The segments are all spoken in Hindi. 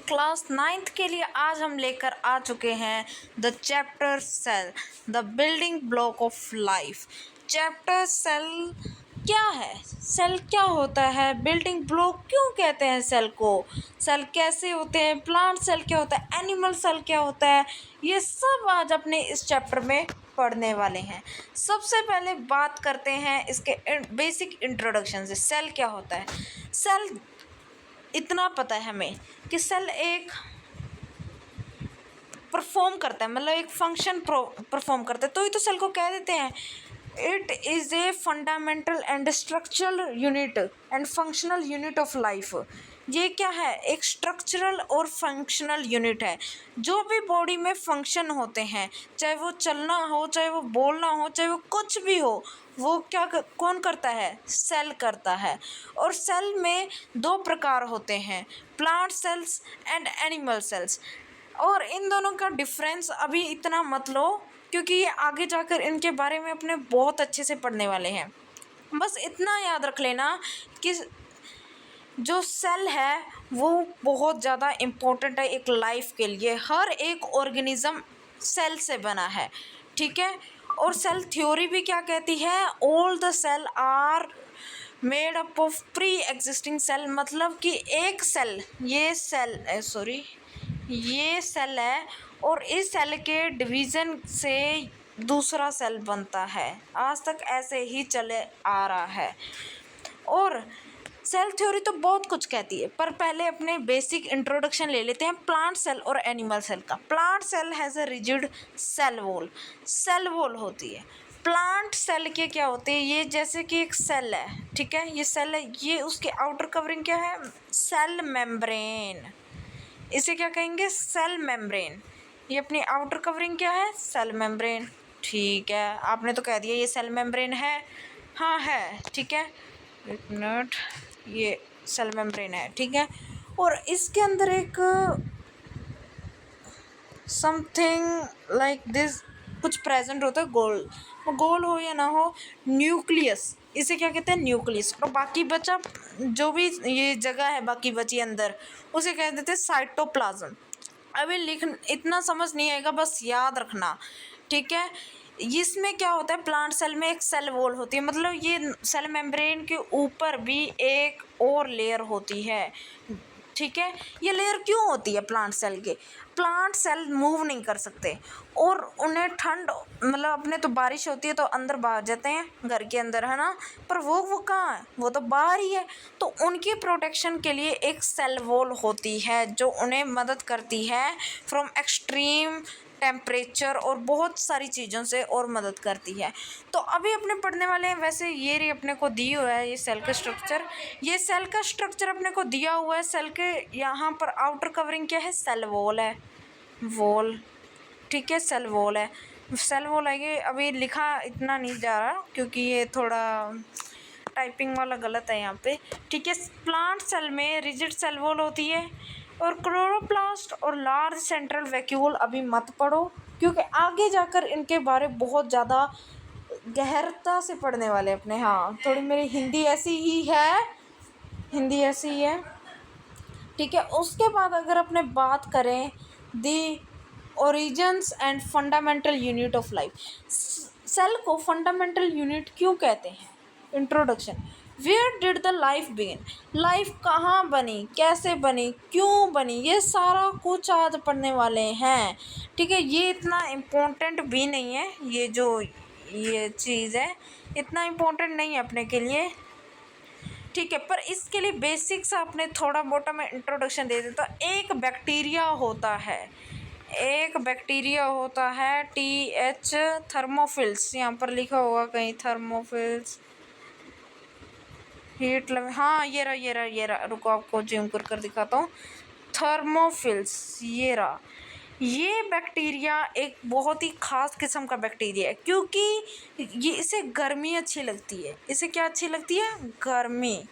क्लास 9th के लिए आज हम लेकर आ चुके हैं the chapter cell, the building block of life. Chapter cell क्या है, सेल क्या होता है, बिल्डिंग ब्लॉक क्यों कहते हैं सेल को, सेल कैसे होते हैं, प्लांट सेल क्या होता है, एनिमल सेल क्या होता है, ये सब आज अपने इस चैप्टर में पढ़ने वाले हैं। सबसे पहले बात करते हैं इसके बेसिक इंट्रोडक्शन से। सेल क्या होता है? सेल इतना पता है हमें कि सेल एक परफॉर्म करता है, मतलब एक फंक्शन परफॉर्म करता है, तो ही तो सेल को कह देते हैं it is a fundamental and structural unit and functional unit of life. ये क्या है? एक स्ट्रक्चरल और फंक्शनल यूनिट है। जो भी बॉडी में फंक्शन होते हैं, चाहे वो चलना हो, चाहे वो बोलना हो, चाहे वो कुछ भी हो, वो कौन करता है? सेल करता है। और सेल में दो प्रकार होते हैं, plant cells and animal cells. और इन दोनों का डिफरेंस अभी इतना मत लो, क्योंकि ये आगे जाकर इनके बारे में अपने बहुत अच्छे से पढ़ने वाले हैं। बस इतना याद रख लेना कि जो सेल है वो बहुत ज़्यादा इम्पोर्टेंट है एक लाइफ के लिए। हर एक ऑर्गेनिज्म सेल से बना है, ठीक है। और सेल थ्योरी भी क्या कहती है? All the cell are made up of pre existing cell. मतलब कि एक सेल, ये सेल है और इस सेल के डिवीज़न से दूसरा सेल बनता है। आज तक ऐसे ही चले आ रहा है। और सेल थ्योरी तो बहुत कुछ कहती है, पर पहले अपने बेसिक इंट्रोडक्शन ले लेते हैं प्लांट सेल और एनिमल सेल का। Plant cell has a rigid cell wall होती है। प्लांट सेल के क्या होते हैं? ये जैसे कि एक सेल है, ठीक है, ये सेल है, ये उसके आउटर कवरिंग क्या है? Cell membrane. इसे क्या कहेंगे? Cell membrane. ये अपनी आउटर कवरिंग क्या है? Cell membrane. ठीक है, आपने तो कह दिया ये सेल मेम्ब्रेन है। हाँ है, ठीक है, एक मिनट, ये सेल मेम्ब्रेन है, ठीक है। और इसके अंदर एक समथिंग लाइक दिस कुछ प्रेजेंट होता है, गोल हो या ना हो, न्यूक्लियस। इसे क्या कहते हैं? न्यूक्लियस। और बाकी बचा जो भी ये जगह है बाकी बची अंदर, उसे कह देते हैं साइटोप्लाज्म। अभी इतना समझ नहीं आएगा, बस याद रखना, ठीक है। इसमें क्या होता है? प्लांट सेल में एक सेल वॉल होती है, मतलब ये सेल मेम्ब्रेन के ऊपर भी एक और लेयर होती है, ठीक है। ये लेयर क्यों होती है प्लांट सेल के? प्लांट सेल मूव नहीं कर सकते और उन्हें ठंड, मतलब अपने तो बारिश होती है तो अंदर बाहर जाते हैं घर के अंदर, है ना, पर वो कहाँ है? वो तो बाहर ही है। तो उनकी प्रोटेक्शन के लिए एक सेल वॉल होती है जो उन्हें मदद करती है फ्रॉम एक्सट्रीम टेम्परेचर और बहुत सारी चीज़ों से और मदद करती है। तो अभी अपने पढ़ने वाले हैं, वैसे ये रही अपने को दी हुआ है ये सेल का स्ट्रक्चर। ये सेल का स्ट्रक्चर अपने को दिया हुआ है। सेल के यहाँ पर आउटर कवरिंग क्या है? सेल वॉल है, वॉल, ठीक है, सेल वॉल है, सेल वॉल है। ये अभी लिखा इतना नहीं जा रहा क्योंकि ये थोड़ा टाइपिंग वाला गलत है यहाँ पे, ठीक है। प्लांट सेल में रिजिड सेल वॉल होती है और क्लोरोप्लास्ट और लार्ज सेंट्रल वैक्यूल अभी मत पढ़ो, क्योंकि आगे जाकर इनके बारे बहुत ज़्यादा गहरता से पढ़ने वाले अपने। हाँ, थोड़ी मेरी हिंदी ऐसी ही है, ठीक है। उसके बाद अगर अपने बात करें the origins and fundamental unit of life, cell को फंडामेंटल यूनिट क्यों कहते हैं? Introduction. Where did the life begin? Life कहाँ बनी, कैसे बनी, क्यों बनी, ये सारा कुछ आज पढ़ने वाले हैं, ठीक है। ये इतना इम्पोर्टेंट भी नहीं है, ये चीज़ है इतना इम्पोर्टेंट नहीं है अपने के लिए, ठीक है। पर इसके लिए बेसिक्स आपने थोड़ा मोटा मैं इंट्रोडक्शन दे देता। एक बैक्टीरिया होता है TH थर्मोफिल्स, यहाँ पर लिखा होगा कहीं थर्मोफिल्स, हीट लव, हाँ ये रहा, रुको आपको जूम कर दिखाता हूँ। थर्मोफिल्स, ये बैक्टीरिया एक बहुत ही ख़ास किस्म का बैक्टीरिया है, क्योंकि इसे गर्मी अच्छी लगती है। इसे क्या अच्छी लगती है? गर्मी।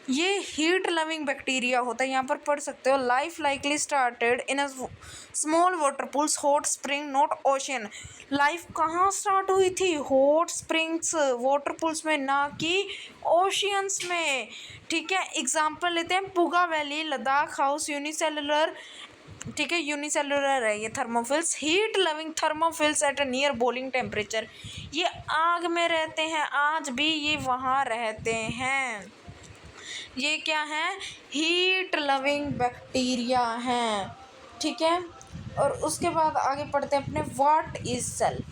ये हीट लविंग बैक्टीरिया होता है, यहाँ पर पढ़ सकते हो। Life likely started in a small water pools, hot spring not ocean. Life कहाँ स्टार्ट हुई थी? हॉट स्प्रिंग्स, वाटर पूल्स में, ना कि ओशियंस में। ठीक है, एग्जाम्पल लेते हैं पुगा वैली, लद्दाख हाउस, यूनिसेलुलर। ठीक है, यूनिसेलुलर है ये thermophilus, heat loving thermophilus at a near boiling temperature. ये आग में रहते हैं, आज भी ये वहाँ रहते हैं। ये क्या है? हीट लविंग बैक्टीरिया हैं। ठीक है, और उसके बाद आगे पढ़ते हैं अपने व्हाट इज सेल।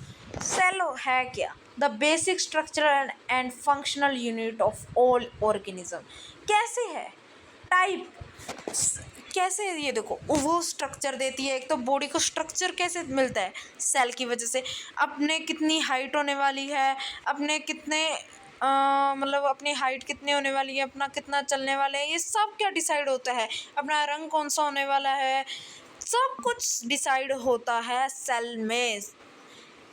सेल है क्या? The basic structure and functional unit of all organism. कैसे है? टाइप कैसे? ये देखो, वो स्ट्रक्चर देती है। एक तो बॉडी को स्ट्रक्चर कैसे मिलता है? सेल की वजह से। अपने कितनी हाइट होने वाली है, अपने कितने मतलब अपनी हाइट कितनी होने वाली है, अपना कितना चलने वाले हैं, ये सब क्या डिसाइड होता है? अपना रंग कौन सा होने वाला है, सब कुछ डिसाइड होता है सेल में।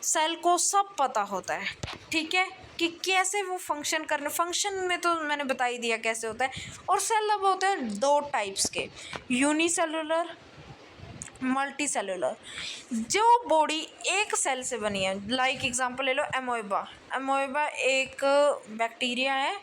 सेल को सब पता होता है। ठीक है, कि कैसे वो फंक्शन करने, फंक्शन में तो मैंने बता ही दिया कैसे होता है। और सेल अब होते हैं दो टाइप्स के, यूनिसेलुलर, मल्टी सेलुलर। जो बॉडी एक सेल से बनी है, लाइक एग्जांपल ले लो एमोएबा। एमोएबा एक बैक्टीरिया है,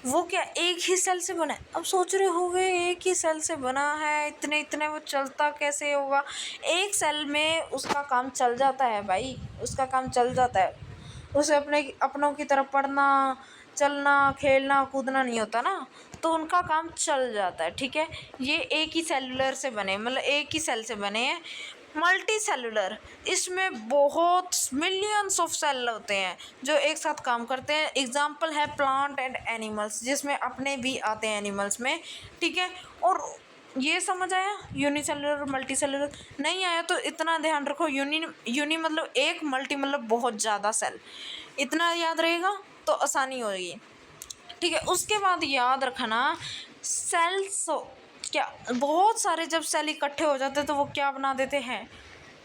वो क्या एक ही सेल से बना है? अब सोच रहे होंगे एक ही सेल से बना है, इतने इतने वो चलता कैसे होगा? एक सेल में उसका काम चल जाता है भाई, उसका काम चल जाता है। उसे अपने अपनों की तरफ पढ़ना, चलना, खेलना, कूदना नहीं होता ना, तो उनका काम चल जाता है। ठीक है, ये एक ही सेलुलर से बने, मतलब एक ही सेल से बने हैं। मल्टी सेलुलर, इसमें बहुत मिलियंस ऑफ सेल होते हैं जो एक साथ काम करते हैं। एग्जाम्पल है प्लांट एंड एनिमल्स, जिसमें अपने भी आते हैं एनिमल्स में। ठीक है, और ये समझ आया यूनिसेलुलर मल्टी सेलुलर? नहीं आया तो इतना ध्यान रखो, यूनी मतलब एक, मल्टी मतलब बहुत ज़्यादा सेल। इतना याद रहेगा तो आसानी होगी। ठीक है, उसके बाद याद रखना सेल्स क्या, बहुत सारे जब सेल इकट्ठे हो जाते हैं तो वो क्या बना देते हैं?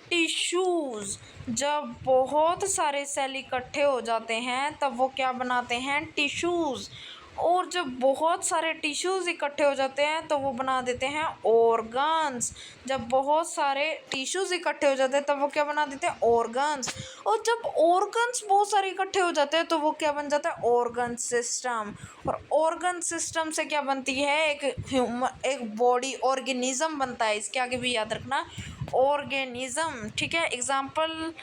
टिश्यूज़। जब बहुत सारे सेल इकट्ठे हो जाते हैं तब वो क्या बनाते हैं? टिश्यूज़। और जब बहुत सारे टिश्यूज़ इकट्ठे हो जाते हैं तो वो बना देते हैं ऑर्गन्स। जब बहुत सारे टिश्यूज़ इकट्ठे हो जाते हैं तब वो क्या बना देते हैं? ऑर्गन्स। और जब ऑर्गन्स बहुत सारे इकट्ठे हो जाते हैं तो वो क्या बन जाता है? Organ system. और ऑर्गन सिस्टम से क्या बनती है? एक बॉडी ऑर्गेनिज्म बनता है। इसके आगे भी याद रखना, ऑर्गेनिज्म। ठीक है, एग्जाम्पल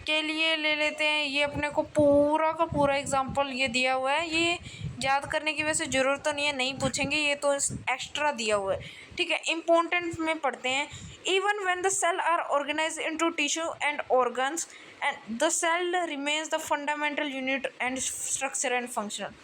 के लिए ले लेते हैं, ये अपने को पूरा का पूरा एग्जाम्पल ये दिया हुआ है। ये याद करने की वैसे ज़रूरत तो नहीं है, नहीं पूछेंगे, ये तो एक्स्ट्रा दिया हुआ है। ठीक है, इम्पोर्टेंट में पढ़ते हैं। Even when the cell are organise into tissue and organs and the cell remains the fundamental unit and structure and function.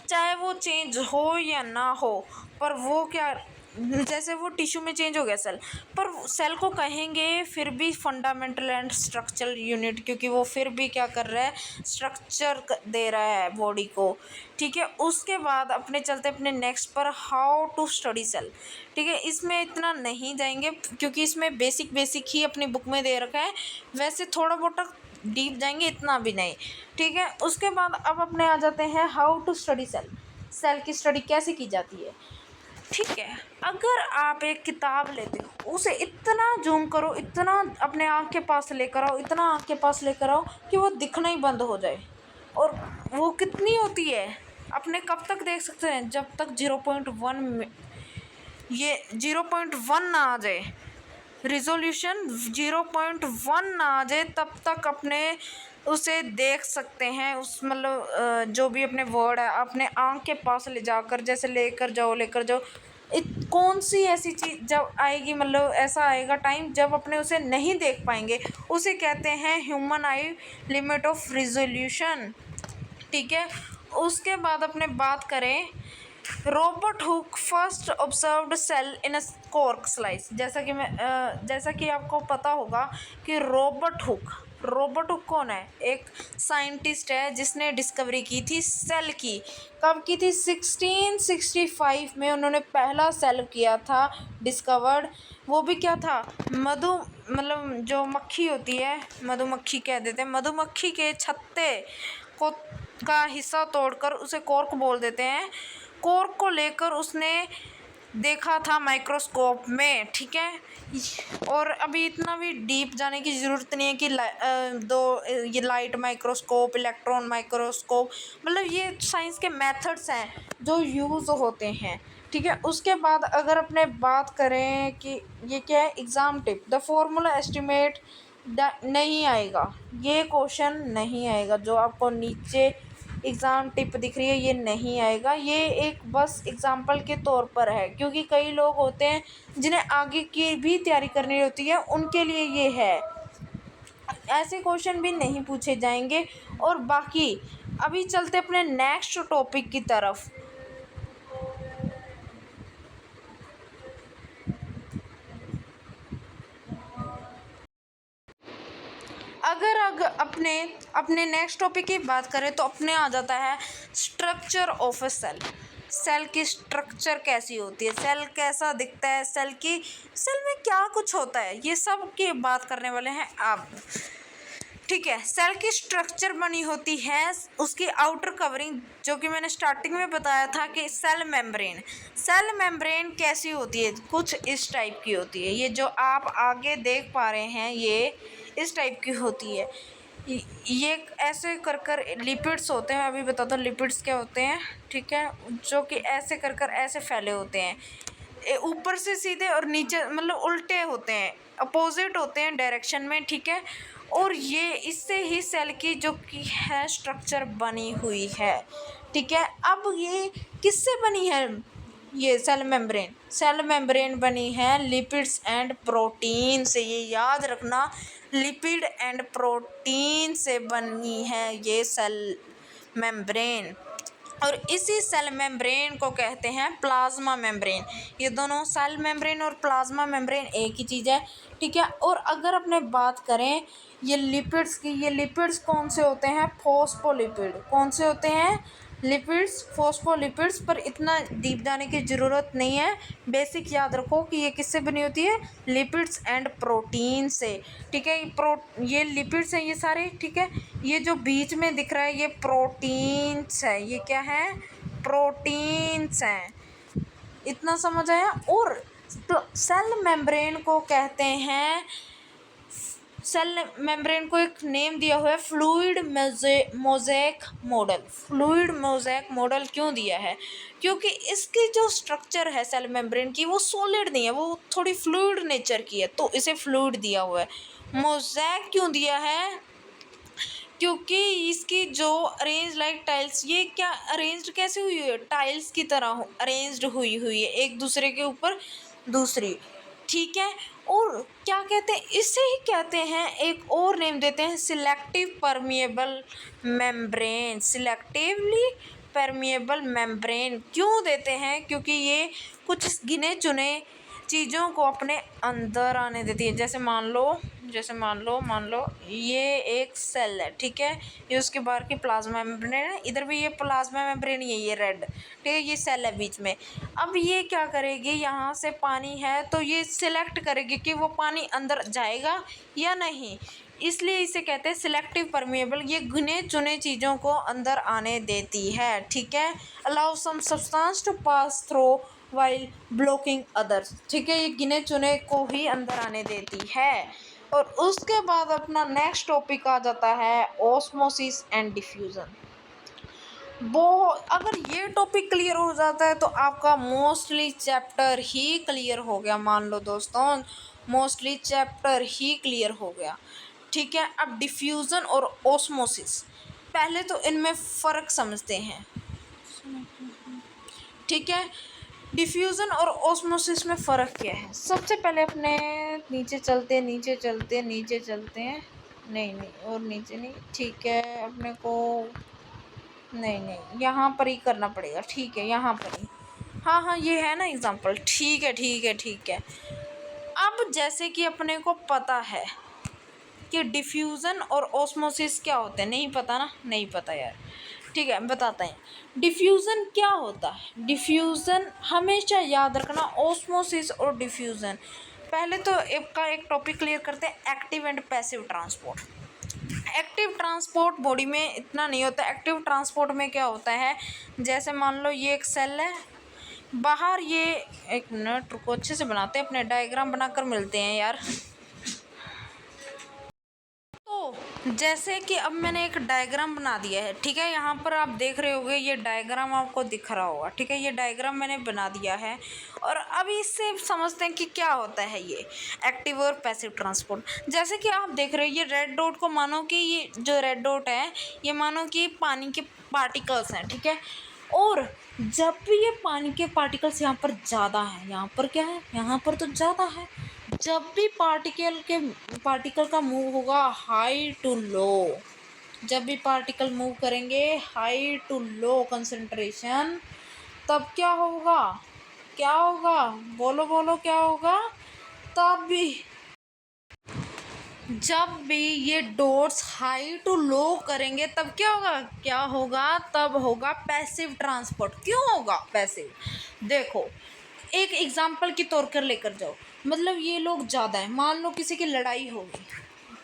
चाहे वो चेंज हो या ना हो, पर वो क्या, जैसे वो टिश्यू में चेंज हो गया सेल, पर सेल को कहेंगे फिर भी फंडामेंटल एंड स्ट्रक्चरल यूनिट, क्योंकि वो फिर भी क्या कर रहा है? स्ट्रक्चर दे रहा है बॉडी को। ठीक है, उसके बाद अपने चलते अपने नेक्स्ट पर, हाउ टू स्टडी सेल। ठीक है, इसमें इतना नहीं जाएंगे क्योंकि इसमें बेसिक बेसिक ही अपनी बुक में दे रखा है, वैसे थोड़ा बहुत डीप जाएंगे, इतना भी नहीं। ठीक है, उसके बाद अब अपने आ जाते हैं how to study cell. Cell की स्टडी कैसे की जाती है? ठीक है, अगर आप एक किताब लेते हो, उसे इतना जूम करो, इतना अपने आँख के पास लेकर आओ, इतना आँख के पास लेकर आओ कि वो दिखना ही बंद हो जाए। और वो कितनी होती है? अपने कब तक देख सकते हैं? जब तक 0.1 में ये 0.1 ना आ जाए, रिजोल्यूशन 0.1 ना आ जाए, तब तक अपने उसे देख सकते हैं। उस मतलब जो भी अपने वर्ड है अपने आँख के पास ले जाकर, जैसे लेकर जाओ। कौन सी ऐसी चीज़ जब आएगी, मतलब ऐसा आएगा टाइम जब अपने उसे नहीं देख पाएंगे, उसे कहते हैं human eye limit of resolution. ठीक है, उसके बाद अपने बात करें, Robert Hooke first observed cell in a cork slice. जैसा कि आपको पता होगा कि रॉबर्ट हुक कौन है? एक साइंटिस्ट है जिसने डिस्कवरी की थी सेल की। कब की थी? 1665 में उन्होंने पहला सेल किया था डिस्कवर्ड। वो भी क्या था? मतलब जो मक्खी होती है, मधुमक्खी कह देते हैं, मधुमक्खी के छत्ते को का हिस्सा तोड़कर उसे कॉर्क बोल देते हैं। कोर को लेकर उसने देखा था माइक्रोस्कोप में, ठीक है। और अभी इतना भी डीप जाने की ज़रूरत नहीं है कि ये लाइट माइक्रोस्कोप, इलेक्ट्रॉन माइक्रोस्कोप, मतलब ये साइंस के मेथड्स हैं जो यूज़ होते हैं, ठीक है। उसके बाद अगर अपने बात करें कि ये क्या है, exam tip, the formula estimate नहीं आएगा, ये क्वेश्चन नहीं आएगा। जो आपको नीचे एग्ज़ाम टिप दिख रही है ये नहीं आएगा, ये एक बस एग्ज़ाम्पल के तौर पर है, क्योंकि कई लोग होते हैं जिन्हें आगे की भी तैयारी करनी होती है, उनके लिए ये है। ऐसे क्वेश्चन भी नहीं पूछे जाएंगे। और बाकी अभी चलते अपने नेक्स्ट टॉपिक की तरफ। अगर अपने अपने नेक्स्ट टॉपिक की बात करें तो अपने आ जाता है structure of a cell. Cell की स्ट्रक्चर कैसी होती है, सेल कैसा दिखता है, सेल में क्या कुछ होता है, ये सब की बात करने वाले हैं आप, ठीक है। सेल की स्ट्रक्चर बनी होती है उसकी आउटर कवरिंग, जो कि मैंने स्टार्टिंग में बताया था कि सेल मेम्ब्रेन कैसी होती है, कुछ इस टाइप की होती है। ये जो आप आगे देख पा रहे हैं ये इस टाइप की होती है। ये ऐसे कर लिपिड्स होते हैं, मैं अभी बताता हूँ लिपिड्स क्या होते हैं, ठीक है। जो कि ऐसे कर ऐसे फैले होते हैं, ऊपर से सीधे और नीचे मतलब उल्टे होते हैं, अपोजिट होते हैं डायरेक्शन में, ठीक है। और ये इससे ही सेल की जो कि है स्ट्रक्चर बनी हुई है, ठीक है। अब ये किससे बनी है, ये सेल मेम्ब्रेन बनी है लिपिड्स एंड प्रोटीन से, ये याद रखना, लिपिड एंड प्रोटीन से बनी है ये सेल मेम्ब्रेन। और इसी सेल मेम्ब्रेन को कहते हैं प्लाज्मा मेम्ब्रेन। ये दोनों सेल मेम्ब्रेन और प्लाज्मा मेम्ब्रेन एक ही चीज़ है, ठीक है। और अगर अपने बात करें ये लिपिड्स की, ये लिपिड्स कौन से होते हैं, फॉस्फोलिपिड, कौन से होते हैं, लिपिड्स, फॉस्फोलिपिड्स। पर इतना डीप जाने की ज़रूरत नहीं है, बेसिक याद रखो कि ये किससे बनी होती है, लिपिड्स एंड प्रोटीन से, ठीक है। ये लिपिड्स हैं ये सारे, ठीक है। ये जो बीच में दिख रहा है ये प्रोटीन्स है, ये क्या है, प्रोटीन्स हैं, इतना समझ आया। और सेल मेम्ब्रेन को कहते हैं, सेल मेम्ब्रेन को एक नेम दिया हुआ है fluid mosaic model. Fluid mosaic model क्यों दिया है, क्योंकि इसकी जो स्ट्रक्चर है सेल मेम्ब्रेन की वो सॉलिड नहीं है, वो थोड़ी फ्लूइड नेचर की है, तो इसे फ्लूइड दिया हुआ है। मोज़ेक क्यों दिया है, क्योंकि इसकी जो अरेंज लाइक टाइल्स, ये क्या अरेंज्ड कैसे हुई है, टाइल्स की तरह अरेंज्ड हुई है एक दूसरे के ऊपर दूसरी, ठीक है। और क्या कहते हैं, इसे ही कहते हैं, एक और नेम देते हैं selective permeable membrane. Selectively permeable membrane क्यों देते हैं, क्योंकि ये कुछ गिने चुने चीज़ों को अपने अंदर आने देती है। जैसे मान लो ये एक सेल है, ठीक है, ये उसके बाहर की प्लाज्मा मेम्ब्रेन है, इधर भी ये प्लाज्मा मेम्ब्रेन ही है, ये रेड, ठीक है, ये सेल है बीच में। अब ये क्या करेगी, यहाँ से पानी है तो ये सिलेक्ट करेगी कि वो पानी अंदर जाएगा या नहीं, इसलिए इसे कहते हैं सिलेक्टिव परमिएबल। ये गिने चुने चीज़ों को अंदर आने देती है, ठीक है। Allow some substance to pass through while blocking others, ठीक है, ये गिने चुने को ही अंदर आने देती है। और उसके बाद अपना नेक्स्ट टॉपिक आ जाता है ऑस्मोसिस एंड डिफ्यूज़न। वो अगर ये टॉपिक क्लियर हो जाता है तो आपका मोस्टली चैप्टर ही क्लियर हो गया, मान लो दोस्तों, मोस्टली चैप्टर ही क्लियर हो गया, ठीक है। अब डिफ्यूज़न और ऑस्मोसिस, पहले तो इनमें फ़र्क समझते हैं, ठीक है। डिफ्यूज़न और ऑस्मोसिस में फ़र्क क्या है, सबसे पहले अपने नीचे चलते हैं, नहीं और नीचे नहीं, ठीक है, अपने को नहीं यहाँ पर ही करना पड़ेगा, ठीक है, यहाँ पर ही, हाँ ये है ना एग्ज़ाम्पल, ठीक है। अब जैसे कि अपने को पता है कि डिफ्यूज़न और ऑस्मोसिस क्या होते हैं, नहीं पता ना, नहीं पता यार, ठीक है बताते हैं। डिफ्यूज़न क्या होता है, डिफ्यूज़न हमेशा याद रखना, ऑस्मोसिस और डिफ्यूज़न। पहले तो एक टॉपिक क्लियर करते हैं, active and passive transport. Active transport body में इतना नहीं होता। एक्टिव ट्रांसपोर्ट में क्या होता है, जैसे मान लो ये एक सेल है, बाहर ये, एक मिनट रुको, अच्छे से बनाते हैं, अपने डायग्राम बनाकर मिलते हैं यार। तो जैसे कि अब मैंने एक डायग्राम बना दिया है, ठीक है, यहाँ पर आप देख रहे होगे, ये डायग्राम आपको दिख रहा होगा, ठीक है, ये डायग्राम मैंने बना दिया है। और अभी इससे समझते हैं कि क्या होता है ये एक्टिव और पैसिव ट्रांसपोर्ट। जैसे कि आप देख रहे हो, ये रेड डॉट को मानो कि ये जो रेड डॉट है, ये मानो कि पानी के पार्टिकल्स हैं, ठीक है। और जब भी ये पानी के पार्टिकल्स यहाँ पर ज़्यादा हैं, यहाँ पर क्या है, यहाँ पर तो ज़्यादा है, जब भी पार्टिकल का मूव होगा हाई टू लो, जब भी पार्टिकल मूव करेंगे हाई टू लो कंसंट्रेशन, तब क्या होगा, क्या होगा, बोलो बोलो क्या होगा, तब भी, जब भी ये डॉट्स हाई टू लो करेंगे तब क्या होगा, क्या होगा, तब होगा पैसिव ट्रांसपोर्ट। क्यों होगा पैसिव, देखो एक एग्जांपल के तौर पर लेकर जाओ, मतलब ये लोग ज़्यादा है, मान लो किसी की लड़ाई होगी,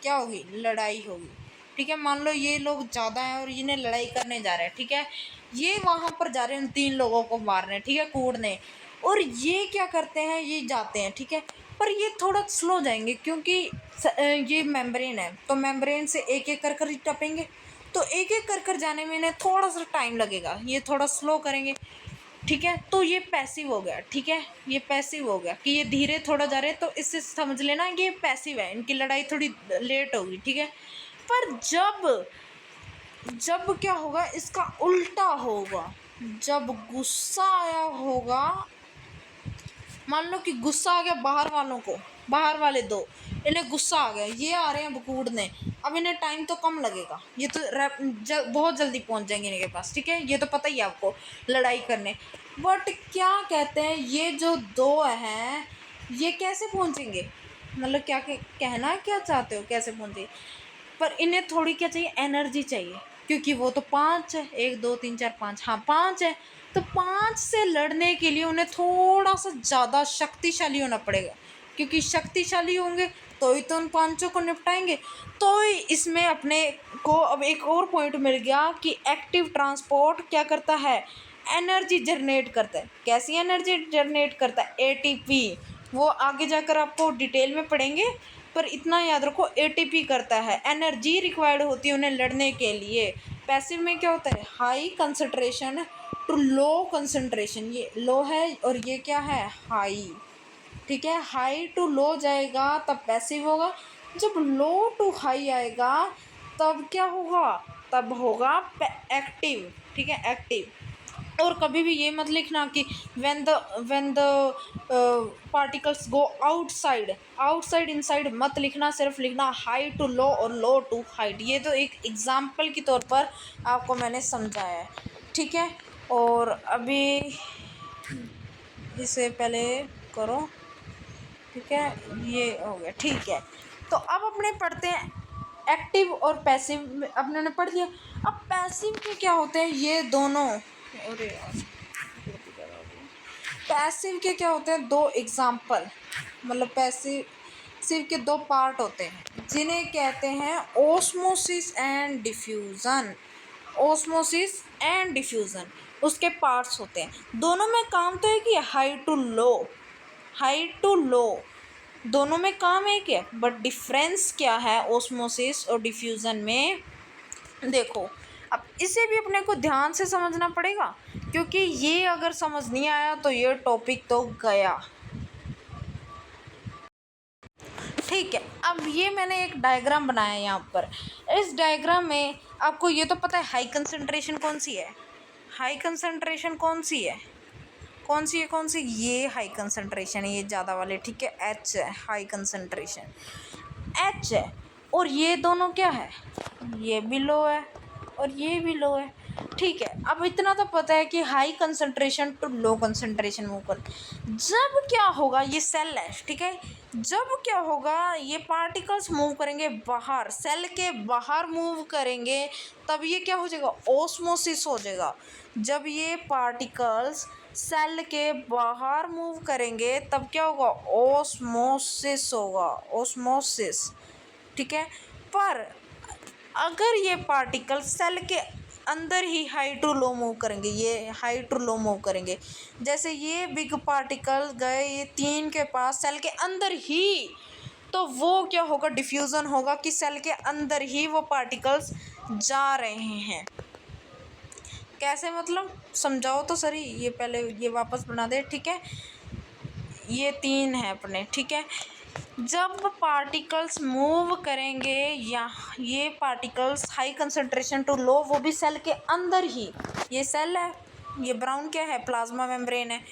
क्या होगी, लड़ाई होगी, ठीक है, मान लो ये लोग ज़्यादा हैं और इन्हें लड़ाई करने जा रहे हैं, ठीक है, ये वहाँ पर जा रहे हैं, 3 लोगों को मारने, ठीक है, कूदने, और ये क्या करते हैं, ये जाते हैं, ठीक है, पर ये थोड़ा स्लो जाएंगे क्योंकि ये मेम्ब्रेन है, तो मेम्ब्रेन से एक एक कर कर टपेंगे, तो एक एक कर कर जाने में इन्हें थोड़ा सा टाइम लगेगा, ये थोड़ा स्लो करेंगे, ठीक है, तो ये पैसिव हो गया, ठीक है, ये पैसिव हो गया कि ये धीरे थोड़ा जा रहे हैं, तो इससे समझ लेना कि ये पैसिव है, इनकी लड़ाई थोड़ी लेट होगी, ठीक है। पर जब जब क्या होगा, इसका उल्टा होगा, जब गुस्सा आया होगा, मान लो कि गुस्सा आ गया बाहर वालों को, बाहर वाले दो, इन्हें गुस्सा आ गया, ये आ रहे हैं बकूड़ने, अब इन्हें टाइम तो कम लगेगा, ये तो बहुत जल्दी पहुंच जाएंगे इनके पास, ठीक है, ये तो पता ही है आपको, लड़ाई करने। बट क्या कहते हैं, ये जो दो हैं ये कैसे पहुंचेंगे, मतलब क्या कहना क्या चाहते हो, कैसे पहुंचे, पर इन्हें थोड़ी क्या चाहिए, एनर्जी चाहिए, क्योंकि वो तो 5 है, 1 2 3 4 5, हाँ 5 है, तो 5 से लड़ने के लिए उन्हें थोड़ा सा ज़्यादा शक्तिशाली होना पड़ेगा, क्योंकि शक्तिशाली होंगे तो ही तो उन 5 को निपटाएंगे। तो इसमें अपने को अब एक और पॉइंट मिल गया कि एक्टिव ट्रांसपोर्ट क्या करता है, एनर्जी जनरेट करता है। कैसी एनर्जी जनरेट करता है, एटीपी, वो आगे जाकर आपको डिटेल में पढ़ेंगे, पर इतना याद रखो एटीपी करता है, एनर्जी रिक्वायर्ड होती है उन्हें लड़ने के लिए। पैसिव में क्या होता है, high concentration to low concentration, ये लो है और ये क्या है, हाई, ठीक है, हाई टू लो जाएगा तब पैसिव होगा, जब लो टू हाई आएगा तब क्या होगा, तब होगा एक्टिव, ठीक है, एक्टिव। और कभी भी ये मत लिखना कि when the particles go outside, outside inside मत लिखना, सिर्फ लिखना हाई टू लो और लो टू हाइट। ये तो एक एग्जाम्पल के तौर पर आपको मैंने समझाया है, ठीक है। और अभी इसे पहले करो, ठीक है, ये हो गया, ठीक है। तो अब अपने पढ़ते हैं एक्टिव और पैसिव, अपने ने पढ़ लिया। अब पैसिव के क्या होते हैं, ये दोनों, अरे यार, पैसिव के क्या होते हैं, 2 एग्जाम्पल, मतलब पैसिव के 2 पार्ट होते हैं जिन्हें कहते हैं osmosis and diffusion. Osmosis and diffusion उसके पार्ट्स होते हैं, दोनों में काम तो है कि high to low, high to low, दोनों में काम एक है, बट डिफरेंस क्या है ओस्मोसिस और डिफ्यूज़न में, देखो अब इसे भी अपने को ध्यान से समझना पड़ेगा, क्योंकि ये अगर समझ नहीं आया तो ये टॉपिक तो गया, ठीक है। अब ये मैंने एक डायग्राम बनाया है यहाँ पर, इस डायग्राम में आपको ये तो पता है हाई कंसंट्रेशन कौन सी है, हाई कंसंट्रेशन कौन सी है, कौन सी है, कौन सी, ये हाई कंसंट्रेशन है, ये ज़्यादा वाले, ठीक है, एच है हाई कंसंट्रेशन, एच है। और ये दोनों क्या है, ये भी लो है और ये भी लो है, ठीक है। अब इतना तो पता है कि high concentration to low concentration move कर, जब क्या होगा, ये सेल है, ठीक है, जब क्या होगा, ये पार्टिकल्स मूव करेंगे बाहर, सेल के बाहर मूव करेंगे, तब ये क्या हो जाएगा, ओस्मोसिस हो जाएगा। जब ये पार्टिकल्स सेल के बाहर मूव करेंगे तब क्या होगा, ओस्मोसिस होगा, ओस्मोसिस, ठीक है। पर अगर ये पार्टिकल सेल के अंदर ही हाई टू लो मूव करेंगे, ये हाई टू लो मूव करेंगे, जैसे ये बिग पार्टिकल गए ये 3 के पास सेल के अंदर ही, तो वो क्या होगा, डिफ्यूज़न होगा कि सेल के अंदर ही वो पार्टिकल्स जा रहे हैं। कैसे मतलब, समझाओ तो सही, ये पहले ये वापस बना दे, ठीक है। ये 3 है अपने, ठीक है। जब पार्टिकल्स मूव करेंगे या ये पार्टिकल्स हाई कंसंट्रेशन टू लो, वो भी सेल के अंदर ही, ये सेल है, ये ब्राउन क्या है, प्लाज्मा मेम्ब्रेन है।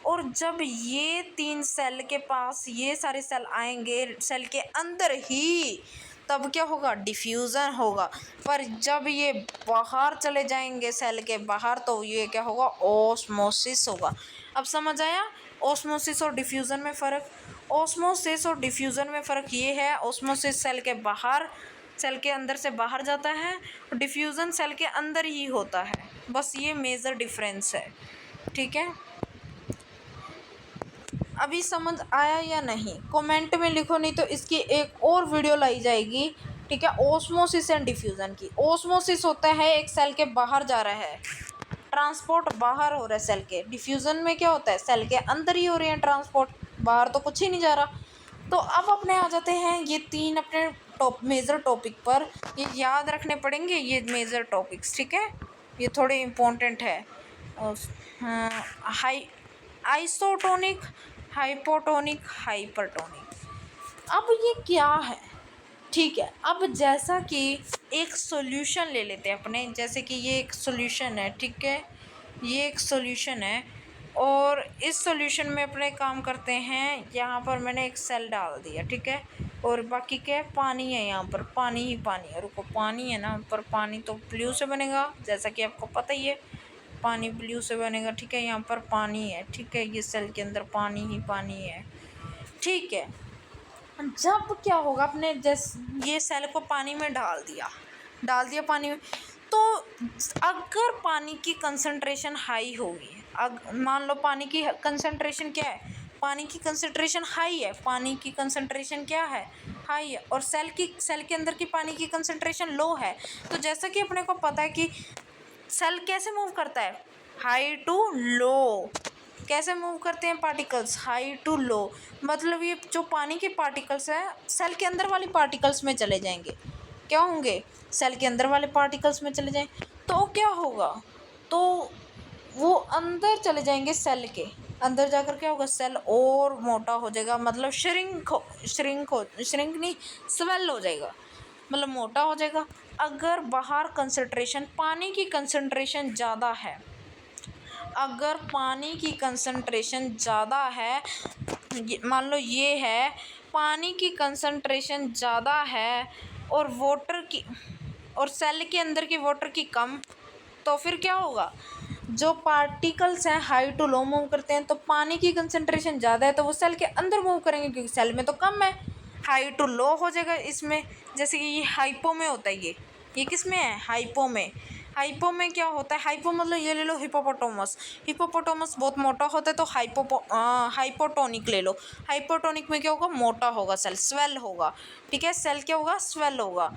और जब ये 3 सेल के पास ये सारे सेल आएंगे सेल के अंदर ही, तब क्या होगा, डिफ्यूज़न होगा। पर जब ये बाहर चले जाएंगे सेल के बाहर, तो ये क्या होगा, ओस्मोसिस होगा। अब समझ आया ओस्मोसिस और डिफ्यूज़न में फ़र्क। ओस्मोसिस और डिफ्यूज़न में फ़र्क ये है, ओस्मोसिस सेल के बाहर, सेल के अंदर से बाहर जाता है, और डिफ्यूज़न सेल के अंदर ही होता है। बस ये मेजर डिफरेंस है, ठीक है। अभी समझ आया या नहीं, कमेंट में लिखो, नहीं तो इसकी एक और वीडियो लाई जाएगी, ठीक है, ओस्मोसिस एंड डिफ्यूज़न की। ओस्मोसिस होता है एक सेल के बाहर जा रहा है, ट्रांसपोर्ट बाहर हो रहा है सेल के। डिफ्यूज़न में क्या होता है, सेल के अंदर ही हो रही है ट्रांसपोर्ट, बाहर तो कुछ ही नहीं जा रहा। तो अब अपने आ जाते हैं ये 3 अपने मेजर टॉपिक पर, ये याद रखने पड़ेंगे ये मेजर टॉपिक्स, ठीक है, ये थोड़े इम्पोर्टेंट है। High isotonic, hypotonic, hypertonic. अब ये क्या है, ठीक है। अब जैसा कि एक सॉल्यूशन ले लेते हैं अपने, जैसे कि ये एक सॉल्यूशन है, ठीक है, ये एक सॉल्यूशन है, और इस सॉल्यूशन में अपने काम करते हैं। यहाँ पर मैंने एक सेल डाल दिया, ठीक है, और बाकी क्या है, पानी है, यहाँ पर पानी ही पानी है। रुको, पानी है ना, पर पानी तो ब्लू से बनेगा, जैसा कि आपको पता ही है, पानी ब्लू से बनेगा, ठीक है। यहाँ पर पानी है, ठीक है, ये सेल के अंदर पानी ही पानी है, ठीक है। जब क्या होगा, अपने जैसे ये सेल को पानी में डाल दिया पानी में, तो अगर पानी की कंसंट्रेशन हाई होगी, मान लो पानी की कंसंट्रेशन क्या है, पानी की कंसंट्रेशन हाई है, पानी की कंसंट्रेशन क्या है, हाई है, और सेल के अंदर की पानी की कंसंट्रेशन लो है। तो जैसा कि अपने को पता है कि सेल कैसे मूव करता है, हाई टू लो। कैसे मूव करते हैं पार्टिकल्स, हाई टू लो, मतलब ये जो पानी के पार्टिकल्स हैं सेल के अंदर वाले पार्टिकल्स में चले जाएंगे, क्या होंगे, सेल के अंदर वाले पार्टिकल्स में चले जाएं, तो क्या होगा, तो वो अंदर चले जाएंगे, सेल के अंदर जाकर क्या होगा, सेल और मोटा हो जाएगा, मतलब श्रिंक नहीं, स्वेल हो जाएगा, मतलब मोटा हो जाएगा। अगर बाहर कंसंट्रेशन, पानी की कंसंट्रेशन ज़्यादा है, अगर पानी की कंसंट्रेशन ज़्यादा है, मान लो ये है, पानी की कंसंट्रेशन ज़्यादा है और वाटर की, और सेल के अंदर की वाटर की कम, तो फिर क्या होगा, जो पार्टिकल्स हैं हाई टू लो मूव करते हैं, तो पानी की कंसंट्रेशन ज़्यादा है तो वो सेल के अंदर मूव करेंगे, क्योंकि सेल में तो कम है, हाई टू लो हो जाएगा इसमें। जैसे कि ये हाइपो में होता है, ये किस में है, हाइपो में। हाइपो में क्या होता है, हाइपो मतलब ये ले लो, हिपोपोटामस, हिपोपोटामस बहुत मोटा होता है, तो हाइपोटोनिक ले लो। हाइपोटोनिक में क्या होगा, मोटा होगा सेल, स्वेल होगा, ठीक है, सेल क्या होगा, स्वेल होगा।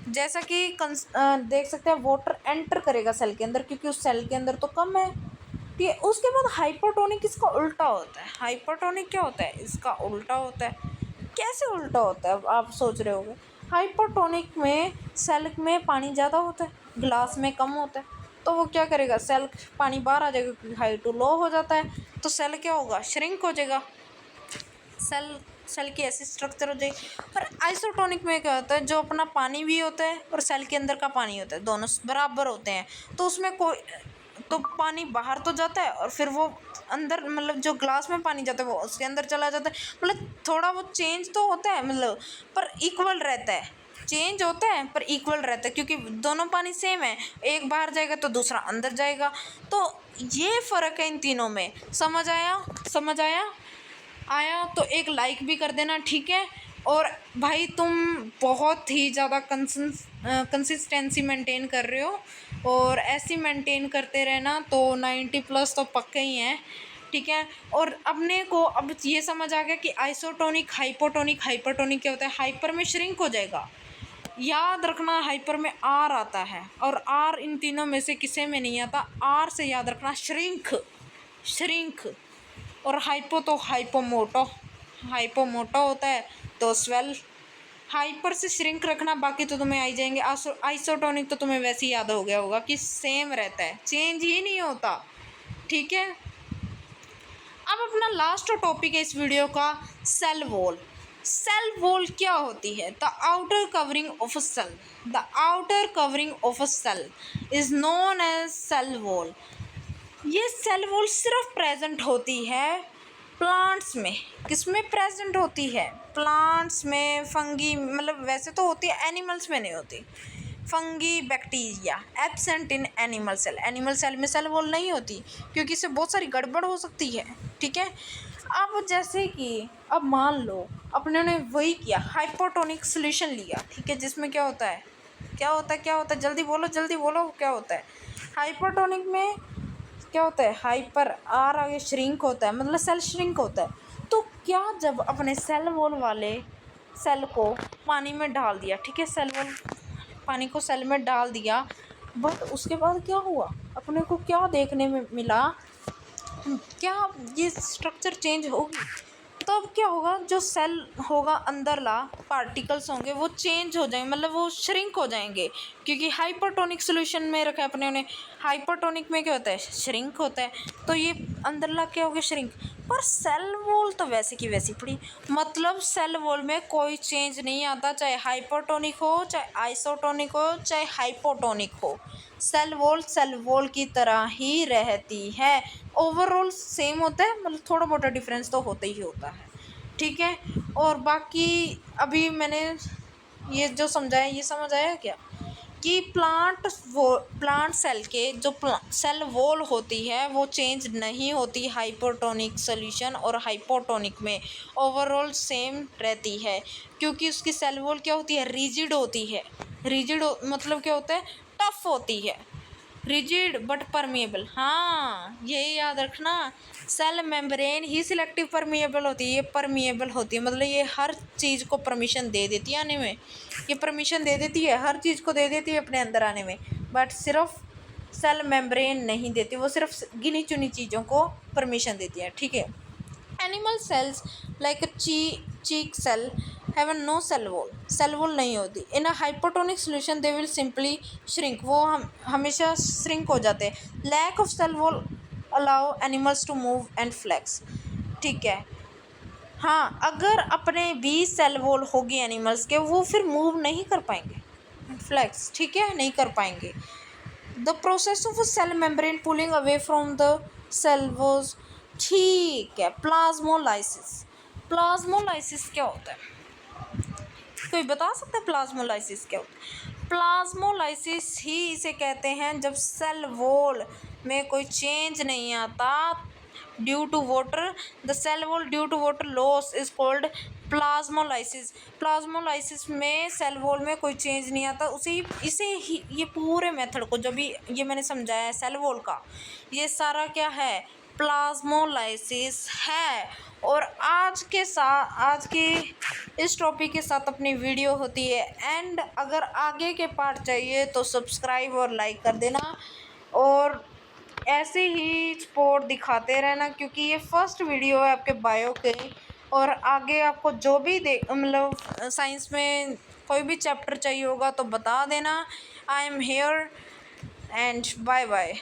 जैसा कि देख सकते हैं वाटर एंटर करेगा सेल के अंदर, क्योंकि उस सेल के अंदर तो कम है, ठीक है। उसके बाद हाइपोटोनिक इसका उल्टा होता है, हाइपोटोनिक क्या होता है, इसका उल्टा होता है। कैसे उल्टा होता है, आप सोच रहे होगे, हाइपोटोनिक में सेल में पानी ज़्यादा होता है, ग्लास में कम होता है, तो वो क्या करेगा, सेल पानी बाहर आ जाएगा, क्योंकि हाई टू लो हो जाता है, तो सेल क्या होगा, श्रिंक हो जाएगा, सेल की ऐसी स्ट्रक्चर हो जाएगी। और आइसोटोनिक में क्या होता है, जो अपना पानी भी होता है और सेल के अंदर का पानी होता है, दोनों बराबर होते हैं, तो उसमें कोई तो पानी बाहर तो जाता है, और फिर वो अंदर, मतलब जो ग्लास में पानी जाता है वो उसके अंदर चला जाता है, मतलब थोड़ा वो चेंज तो होता है, मतलब पर इक्वल रहता है, चेंज होता है पर इक्वल रहता है, क्योंकि दोनों पानी सेम है, एक बाहर जाएगा तो दूसरा अंदर जाएगा, तो ये फ़र्क है इन तीनों में। समझ आया तो एक लाइक भी कर देना, ठीक है। और भाई तुम बहुत ही ज़्यादा कंसिस्टेंसी मेंटेन कर रहे हो, और ऐसी मेंटेन करते रहना, तो 90+ तो पक्के ही हैं, ठीक है। और अपने को अब ये समझ आ गया कि आइसोटोनिक, हाइपोटोनिक, हाइपरटोनिक क्या होता है। हाइपर में श्रिंक हो जाएगा, याद रखना हाइपर में आर आता है और आर इन तीनों में से किसी में नहीं आता। आर से याद रखना श्रिंक, श्रिंक। और हाइपो तो हाइपोमोटो, हाइपोमोटो होता है तो स्वेल। हाइपर से श्रिंक रखना, बाकी तो तुम्हें आई जाएंगे। आइसोटोनिक तो तुम्हें वैसे ही याद हो गया होगा कि सेम रहता है, चेंज ही नहीं होता। ठीक है, अब अपना लास्ट टॉपिक है इस वीडियो का, सेल वॉल। सेल वॉल क्या होती है? The outer covering of a cell, the outer covering of a cell is known as cell wall. ये सेल वॉल सिर्फ प्रेजेंट होती है प्लांट्स में। किस में प्रेजेंट होती है? प्लांट्स में, फंगी, मतलब वैसे तो होती है, एनिमल्स में नहीं होती। Fungi, bacteria, absent in animal cell. Animal cell में सेल वॉल नहीं होती क्योंकि इससे बहुत सारी गड़बड़ हो सकती है। ठीक है, अब जैसे कि अब मान लो अपने ने वही किया, हाइपोटोनिक सोल्यूशन लिया। ठीक है, जिसमें क्या होता है, क्या होता है, क्या होता है, जल्दी बोलो, जल्दी बोलो, क्या होता है? हाइपोटोनिक में क्या होता है? हाइपर, आर आगे श्रिंक होता है, मतलब सेल श्रिंक होता है। तो क्या जब अपने सेल वॉल वाले सेल को पानी में डाल दिया, ठीक है, सेल वॉल पानी को सेल में डाल दिया, बट उसके बाद क्या हुआ? अपने को क्या देखने में मिला? क्या ये स्ट्रक्चर चेंज होगी? तब क्या होगा? जो सेल होगा अंदर ला पार्टिकल्स होंगे वो चेंज हो जाएंगे, मतलब वो श्रिंक हो जाएंगे, क्योंकि हाइपरटोनिक सोल्यूशन में रखा है अपने उन्हें। हाइपरटोनिक में क्या होता है? श्रिंक होता है। तो ये अंदर ला क्या हो गया? श्रिंक। पर सेल वॉल तो वैसे की वैसी पड़ी, मतलब सेल वॉल में कोई चेंज नहीं आता, चाहे हाइपरटोनिक हो, चाहे आइसोटोनिक हो, चाहे हाइपोटोनिक हो। सेल वॉल की तरह ही रहती है। ओवरऑल सेम होता है, मतलब थोड़ा मोटा डिफरेंस तो होता ही होता है। ठीक है, और बाकी अभी मैंने ये जो समझाया, ये समझ आया क्या कि प्लांट सेल के जो सेल वॉल होती है वो चेंज नहीं होती हाइपोटोनिक सोल्यूशन और हाइपोटोनिक में, ओवरऑल सेम रहती है, क्योंकि उसकी सेल वॉल क्या होती है? रिजिड होती है। रिजिड मतलब क्या होता है? टफ होती है। रिजिड बट परमिएबल, हाँ यही याद रखना। सेल मेम्ब्रेन ही सिलेक्टिव परमिएबल होती है, ये परमिएबल होती है, मतलब ये हर चीज़ को परमिशन दे देती है आने में। ये परमिशन दे देती है, हर चीज़ को दे देती है अपने अंदर आने में, बट सिर्फ सेल मेम्ब्रेन नहीं देती, वो सिर्फ गिनी चुनी चीज़ों को परमिशन देती है। ठीक है, animal cells like cheek cell have no cell wall, cell wall नहीं होती। In a hypotonic solution they will simply shrink, वो हमेशा श्रिंक हो जाते हैं। Lack of cell wall allow animals to move and flex. ठीक है, हाँ अगर अपने भी सेल वॉल होगी एनिमल्स के, वो फिर मूव नहीं कर पाएंगे, फ्लेक्स, ठीक है, नहीं कर पाएंगे। The process of cell membrane pulling away from the cell was, ठीक है। प्लाज्मोलाइसिस, प्लाज्मोलाइसिस क्या होता है? कोई बता सकता है प्लाज्मोलाइसिस क्या होता है? प्लाज्मोलाइसिस ही इसे कहते हैं जब सेल वॉल में कोई चेंज नहीं आता due to water, the cell wall due to water loss is called plasmolysis. Plasmolysis में सेल वॉल में कोई चेंज नहीं आता, इसे ही ये पूरे मेथड को जो भी ये मैंने समझाया है सेल वॉल का, ये सारा क्या है? प्लाज्मोलाइसिस है। और आज के इस टॉपिक के साथ अपनी वीडियो होती है एंड। अगर आगे के पार्ट चाहिए तो सब्सक्राइब और लाइक कर देना, और ऐसे ही सपोर्ट दिखाते रहना, क्योंकि ये फर्स्ट वीडियो है आपके बायो के। और आगे आपको जो भी मतलब साइंस में कोई भी चैप्टर चाहिए होगा तो बता देना। I am here and bye bye.